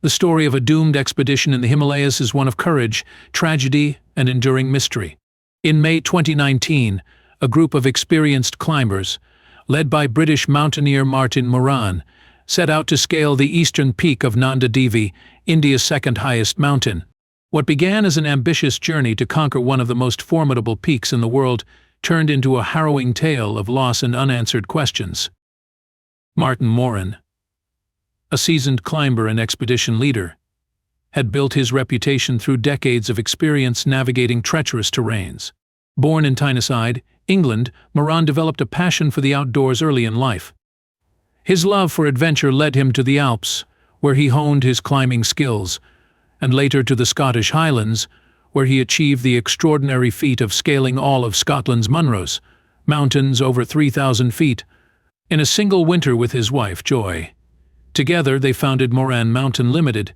The story of a doomed expedition in the Himalayas is one of courage, tragedy, and enduring mystery. In May 2019, a group of experienced climbers, led by British mountaineer Martin Moran, set out to scale the eastern peak of Nanda Devi, India's second highest mountain. What began as an ambitious journey to conquer one of the most formidable peaks in the world turned into a harrowing tale of loss and unanswered questions. Martin Moran, a seasoned climber and expedition leader, had built his reputation through decades of experience navigating treacherous terrains. Born in Tyneside, England, Moran developed a passion for the outdoors early in life. His love for adventure led him to the Alps, where he honed his climbing skills, and later to the Scottish Highlands, where he achieved the extraordinary feat of scaling all of Scotland's Munros, mountains over 3,000 feet, in a single winter with his wife, Joy. Together they founded Moran Mountain Limited,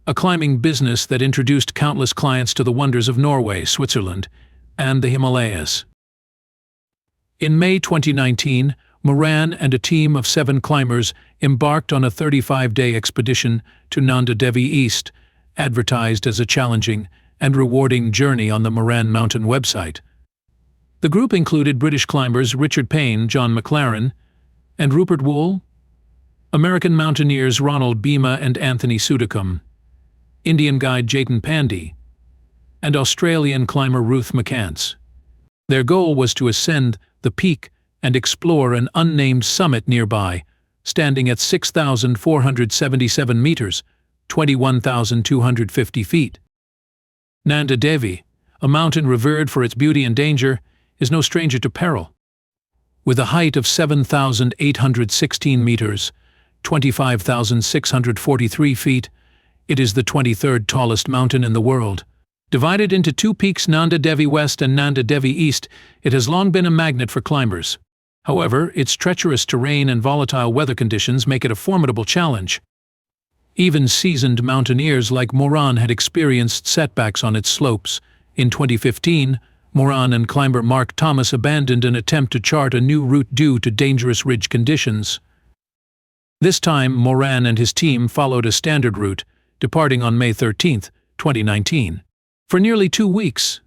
a climbing business that introduced countless clients to the wonders of Norway, Switzerland, and the Himalayas. In May 2019, Moran and a team of 7 climbers embarked on a 35-day expedition to Nanda Devi East, advertised as a challenging and rewarding journey on the Moran Mountain website. The group included British climbers Richard Payne, John McLaren, and Rupert Wool, American mountaineers Ronald Bima and Anthony Sudacum, Indian guide Jayton Pandey, and Australian climber Ruth McCants. Their goal was to ascend the peak and explore an unnamed summit nearby, standing at 6,477 meters, 21,250 feet. Nanda Devi, a mountain revered for its beauty and danger, is no stranger to peril. With a height of 7,816 meters, 25,643 feet, it is the 23rd tallest mountain in the world. Divided into 2 peaks, Nanda Devi West and Nanda Devi East, it has long been a magnet for climbers. However, its treacherous terrain and volatile weather conditions make it a formidable challenge. Even seasoned mountaineers like Moran had experienced setbacks on its slopes. In 2015, Moran and climber Mark Thomas abandoned an attempt to chart a new route due to dangerous ridge conditions. This time, Moran and his team followed a standard route, departing on May 13, 2019. For nearly 2 weeks,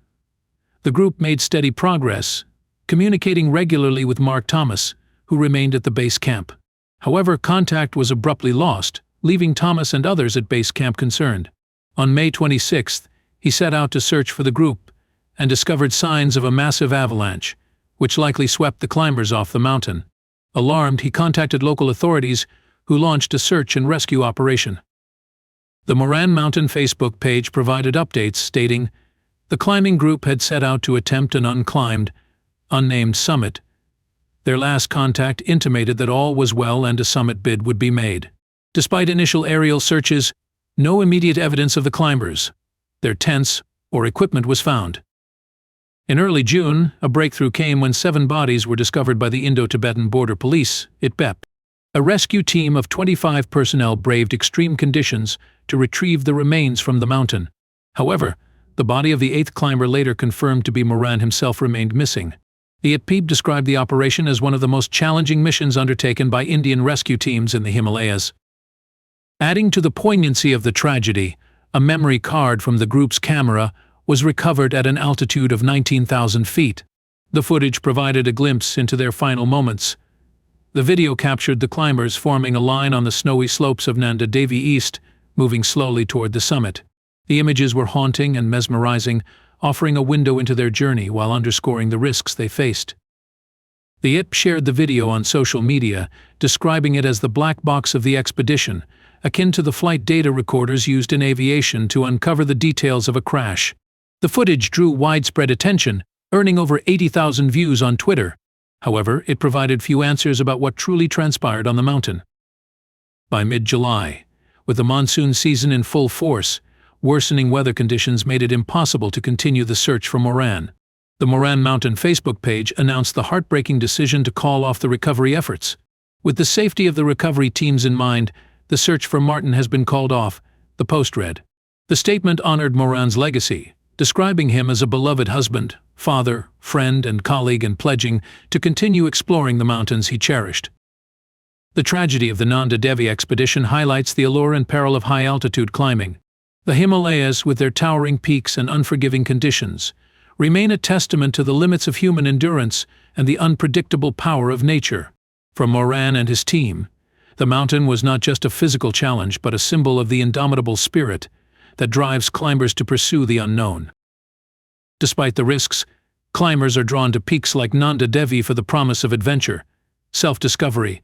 the group made steady progress, communicating regularly with Mark Thomas, who remained at the base camp. However, contact was abruptly lost, leaving Thomas and others at base camp concerned. On May 26th, he set out to search for the group and discovered signs of a massive avalanche, which likely swept the climbers off the mountain. Alarmed, he contacted local authorities, who launched a search and rescue operation. The Moran Mountain Facebook page provided updates stating the climbing group had set out to attempt an unclimbed, unnamed summit. Their last contact intimated that all was well and a summit bid would be made. Despite initial aerial searches, no immediate evidence of the climbers, their tents, or equipment was found. In early June, a breakthrough came when 7 bodies were discovered by the Indo-Tibetan Border Police, ITBEP. A rescue team of 25 personnel braved extreme conditions to retrieve the remains from the mountain. However, the body of the 8th climber, later confirmed to be Moran himself, remained missing. The ITBEP described the operation as one of the most challenging missions undertaken by Indian rescue teams in the Himalayas. Adding to the poignancy of the tragedy, a memory card from the group's camera was recovered at an altitude of 19,000 feet. The footage provided a glimpse into their final moments. The video captured the climbers forming a line on the snowy slopes of Nanda Devi East, moving slowly toward the summit. The images were haunting and mesmerizing, offering a window into their journey while underscoring the risks they faced. The ITBEP shared the video on social media, describing it as the black box of the expedition, akin to the flight data recorders used in aviation to uncover the details of a crash. The footage drew widespread attention, earning over 80,000 views on Twitter. However, it provided few answers about what truly transpired on the mountain. By mid-July, with the monsoon season in full force, worsening weather conditions made it impossible to continue the search for Moran. The Moran Mountain Facebook page announced the heartbreaking decision to call off the recovery efforts. With the safety of the recovery teams in mind, the search for Martin has been called off, the post read. The statement honored Moran's legacy, describing him as a beloved husband, father, friend, and colleague, and pledging to continue exploring the mountains he cherished. The tragedy of the Nanda Devi expedition highlights the allure and peril of high-altitude climbing. The Himalayas, with their towering peaks and unforgiving conditions, remain a testament to the limits of human endurance and the unpredictable power of nature. For Moran and his team, the mountain was not just a physical challenge but a symbol of the indomitable spirit that drives climbers to pursue the unknown. Despite the risks, climbers are drawn to peaks like Nanda Devi for the promise of adventure, self-discovery,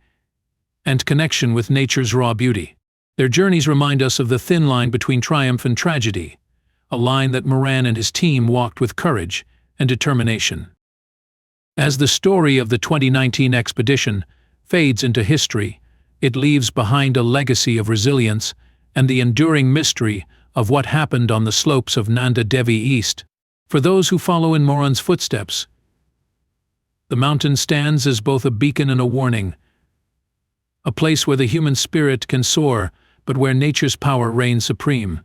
and connection with nature's raw beauty. Their journeys remind us of the thin line between triumph and tragedy, a line that Moran and his team walked with courage and determination. As the story of the 2019 expedition fades into history, it leaves behind a legacy of resilience and the enduring mystery of what happened on the slopes of Nanda Devi East. For those who follow in Moran's footsteps, the mountain stands as both a beacon and a warning, a place where the human spirit can soar, but where nature's power reigns supreme.